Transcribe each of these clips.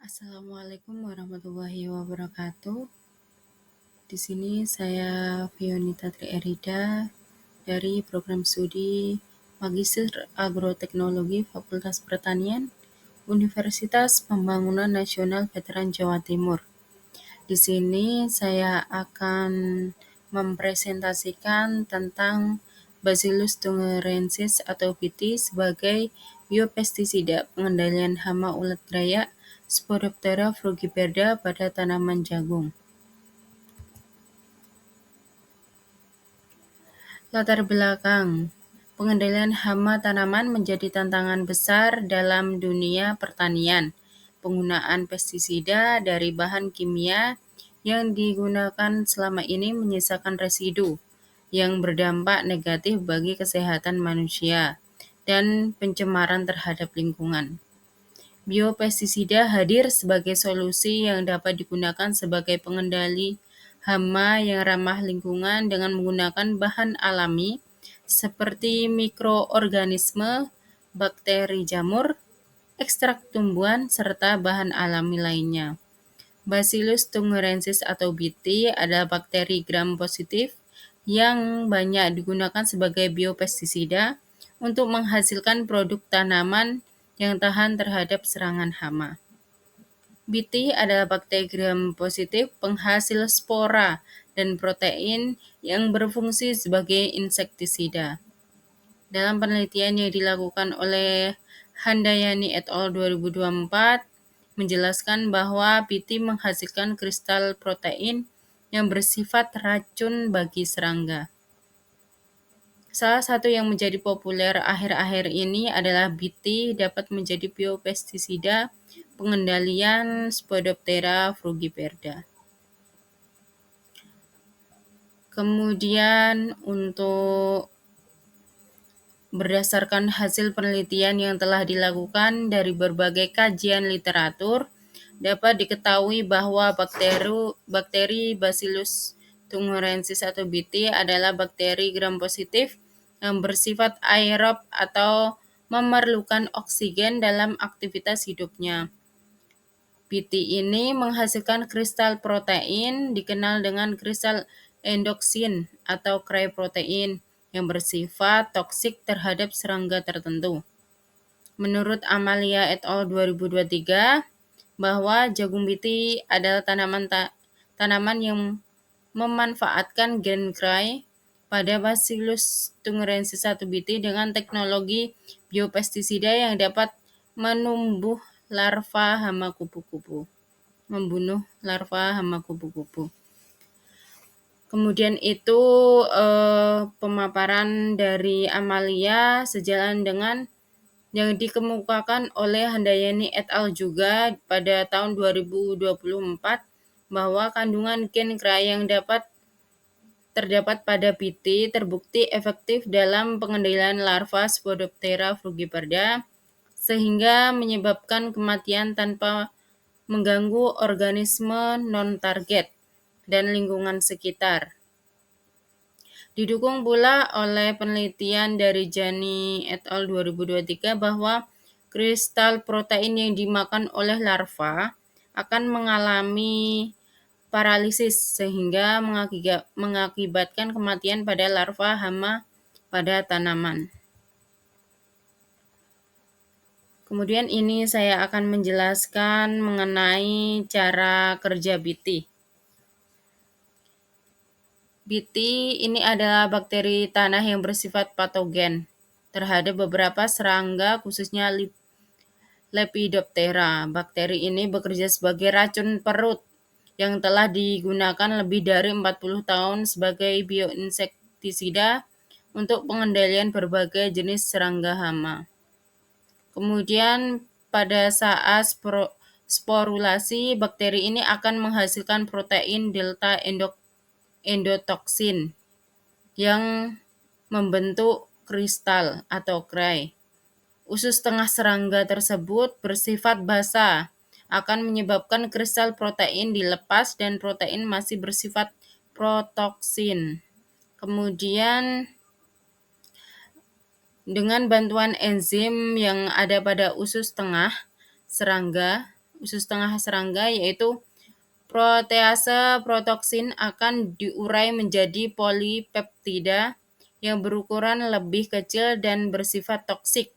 Assalamualaikum warahmatullahi wabarakatuh. Di sini saya Fionita Trierida dari program studi Magister Agroteknologi Fakultas Pertanian Universitas Pembangunan Nasional Veteran Jawa Timur. Di sini saya akan mempresentasikan tentang Bacillus thuringiensis atau BT sebagai biopestisida pengendalian hama ulat raya Spodoptera frugiperda pada tanaman jagung. Latar belakang pengendalian hama tanaman menjadi tantangan besar dalam dunia pertanian. Penggunaan pestisida dari bahan kimia yang digunakan selama ini menyisakan residu yang berdampak negatif bagi kesehatan manusia dan pencemaran terhadap lingkungan. Biopestisida hadir sebagai solusi yang dapat digunakan sebagai pengendali hama yang ramah lingkungan dengan menggunakan bahan alami seperti mikroorganisme, bakteri jamur, ekstrak tumbuhan, serta bahan alami lainnya. Bacillus thuringiensis atau BT adalah bakteri gram positif yang banyak digunakan sebagai biopestisida untuk menghasilkan produk tanaman yang tahan terhadap serangan hama. BT adalah bakteri gram positif penghasil spora dan protein yang berfungsi sebagai insektisida. Dalam penelitian yang dilakukan oleh Handayani et al. 2024 menjelaskan bahwa BT menghasilkan kristal protein yang bersifat racun bagi serangga. Salah satu yang menjadi populer akhir-akhir ini adalah BT dapat menjadi biopestisida pengendalian Spodoptera frugiperda. Kemudian untuk berdasarkan hasil penelitian yang telah dilakukan dari berbagai kajian literatur, dapat diketahui bahwa bakteri Bacillus thuringiensis atau BT adalah bakteri gram positif yang bersifat aerob atau memerlukan oksigen dalam aktivitas hidupnya. BT ini menghasilkan kristal protein dikenal dengan kristal endoksin atau cry protein yang bersifat toksik terhadap serangga tertentu. Menurut Amalia et al. 2023, bahwa jagung BT adalah tanaman yang memanfaatkan gen cry pada Bacillus thuringiensis atau BT dengan teknologi biopestisida yang dapat membunuh larva hama kupu-kupu. Kemudian itu pemaparan dari Amalia sejalan dengan yang dikemukakan oleh Handayani et al. Juga pada tahun 2024 bahwa kandungan gen cry yang terdapat pada BT terbukti efektif dalam pengendalian larva Spodoptera frugiperda sehingga menyebabkan kematian tanpa mengganggu organisme non-target dan lingkungan sekitar. Didukung pula oleh penelitian dari Jani et al. 2023 bahwa kristal protein yang dimakan oleh larva akan mengalami paralisis sehingga mengakibatkan kematian pada larva hama pada tanaman. Kemudian ini saya akan menjelaskan mengenai cara kerja BT. BT ini adalah bakteri tanah yang bersifat patogen terhadap beberapa serangga khususnya Lepidoptera. Bakteri ini bekerja sebagai racun perut yang telah digunakan lebih dari 40 tahun sebagai bioinsektisida untuk pengendalian berbagai jenis serangga hama. Kemudian pada saat sporulasi, bakteri ini akan menghasilkan protein delta endotoksin yang membentuk kristal atau cry. Usus tengah serangga tersebut bersifat basah, akan menyebabkan kristal protein dilepas dan protein masih bersifat protoksin. Kemudian dengan bantuan enzim yang ada pada usus tengah serangga usus tengah serangga, yaitu protease protoksin akan diurai menjadi polipeptida yang berukuran lebih kecil dan bersifat toksik.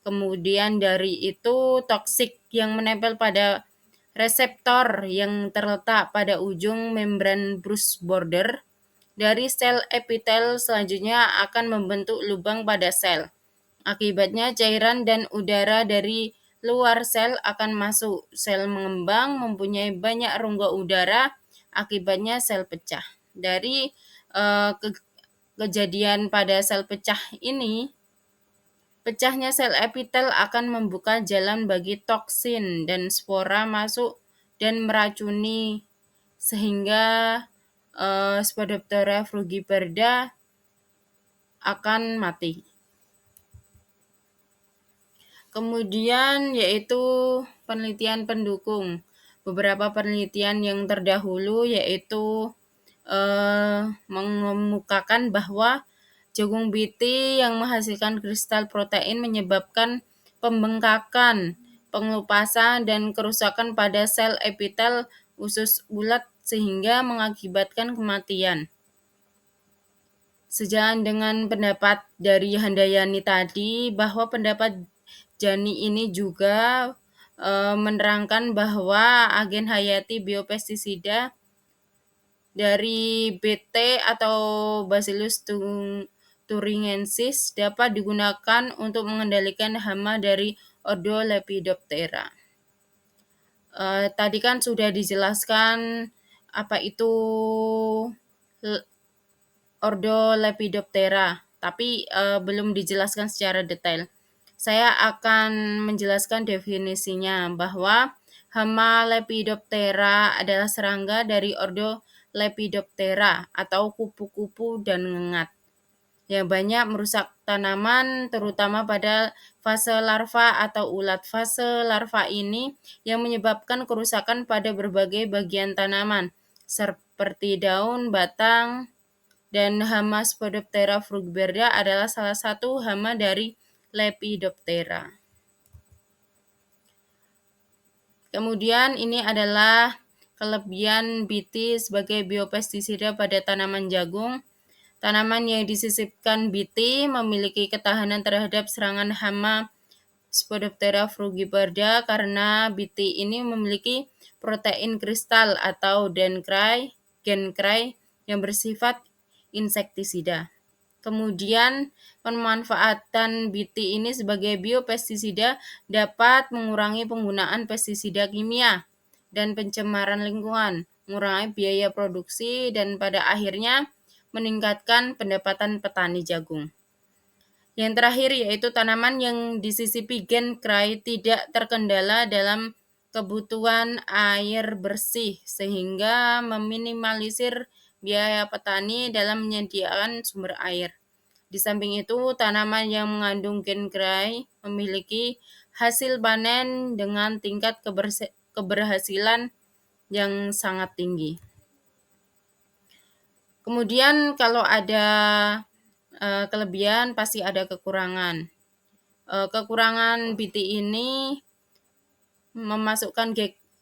Kemudian dari itu toksik yang menempel pada reseptor yang terletak pada ujung membran Bruch border dari sel epitel selanjutnya akan membentuk lubang pada sel. Akibatnya cairan dan udara dari luar sel akan masuk. Sel mengembang mempunyai banyak rongga udara, akibatnya sel pecah. Dari kejadian pada sel pecah ini, pecahnya sel epitel akan membuka jalan bagi toksin dan spora masuk dan meracuni sehingga Spodoptera frugiperda akan mati. Kemudian yaitu penelitian pendukung. Beberapa penelitian yang terdahulu yaitu mengemukakan bahwa jagung biti yang menghasilkan kristal protein menyebabkan pembengkakan, pengelupasan, dan kerusakan pada sel epitel usus ulat sehingga mengakibatkan kematian. Sejalan dengan pendapat dari Handayani tadi, bahwa pendapat Jani ini juga menerangkan bahwa agen hayati biopestisida dari BT atau Bacillus thuringiensis dapat digunakan untuk mengendalikan hama dari ordo Lepidoptera. Tadi kan sudah dijelaskan apa itu ordo Lepidoptera, tapi belum dijelaskan secara detail. Saya akan menjelaskan definisinya bahwa hama Lepidoptera adalah serangga dari ordo Lepidoptera atau kupu-kupu dan ngengat yang banyak merusak tanaman terutama pada fase larva atau ulat. Fase larva ini yang menyebabkan kerusakan pada berbagai bagian tanaman seperti daun, batang, dan hama Spodoptera frugiperda adalah salah satu hama dari Lepidoptera. Kemudian ini adalah kelebihan BT sebagai biopestisida pada tanaman jagung. Tanaman yang disisipkan BT memiliki ketahanan terhadap serangan hama Spodoptera frugiperda karena BT ini memiliki protein kristal atau genkrai yang bersifat insektisida. Kemudian pemanfaatan BT ini sebagai biopestisida dapat mengurangi penggunaan pestisida kimia dan pencemaran lingkungan, mengurangi biaya produksi, dan pada akhirnya meningkatkan pendapatan petani jagung. Yang terakhir yaitu tanaman yang disisipi genkrai tidak terkendala dalam kebutuhan air bersih sehingga meminimalisir biaya petani dalam menyediakan sumber air. Di samping itu, tanaman yang mengandung genkrai memiliki hasil panen dengan tingkat keberhasilan yang sangat tinggi. Kemudian kalau ada kelebihan pasti ada kekurangan. Kekurangan BT ini memasukkan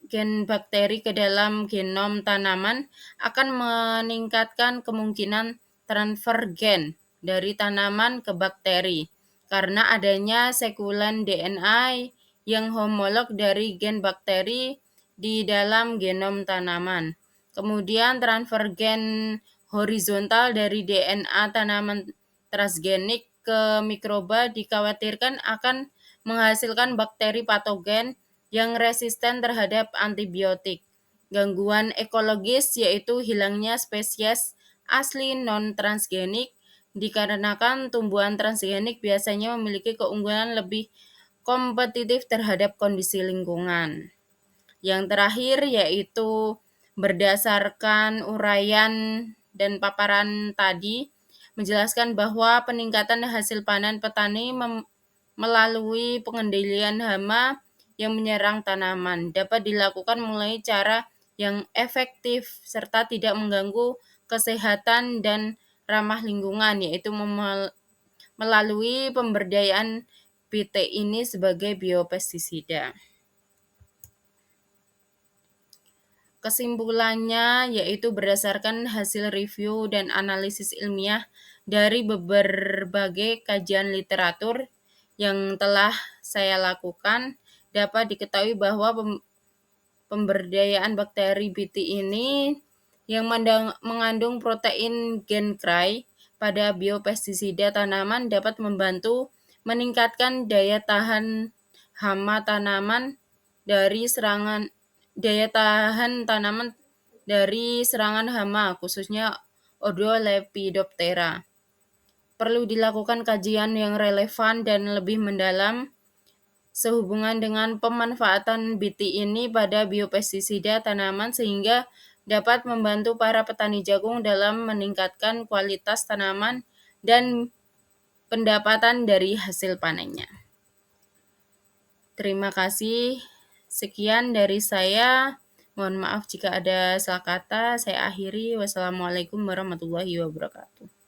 gen bakteri ke dalam genom tanaman akan meningkatkan kemungkinan transfer gen dari tanaman ke bakteri karena adanya sekulen DNA yang homolog dari gen bakteri di dalam genom tanaman. Kemudian transfer gen horizontal dari DNA tanaman transgenik ke mikroba dikhawatirkan akan menghasilkan bakteri patogen yang resisten terhadap antibiotik. Gangguan ekologis yaitu hilangnya spesies asli non-transgenik dikarenakan tumbuhan transgenik biasanya memiliki keunggulan lebih kompetitif terhadap kondisi lingkungan. Yang terakhir yaitu berdasarkan uraian dan paparan tadi menjelaskan bahwa peningkatan hasil panen petani melalui pengendalian hama yang menyerang tanaman dapat dilakukan mulai cara yang efektif serta tidak mengganggu kesehatan dan ramah lingkungan, yaitu melalui pemberdayaan BT ini sebagai biopestisida. Kesimpulannya yaitu berdasarkan hasil review dan analisis ilmiah dari berbagai kajian literatur yang telah saya lakukan, dapat diketahui bahwa pemberdayaan bakteri Bt ini yang mengandung protein gen CRY pada biopestisida tanaman dapat membantu meningkatkan daya tahan hama tanaman dari serangan hama, khususnya Lepidoptera. Perlu dilakukan kajian yang relevan dan lebih mendalam sehubungan dengan pemanfaatan Bt ini pada biopestisida tanaman sehingga dapat membantu para petani jagung dalam meningkatkan kualitas tanaman dan pendapatan dari hasil panennya. Terima kasih. Sekian dari saya. Mohon maaf jika ada salah kata. Saya akhiri. Wassalamualaikum warahmatullahi wabarakatuh.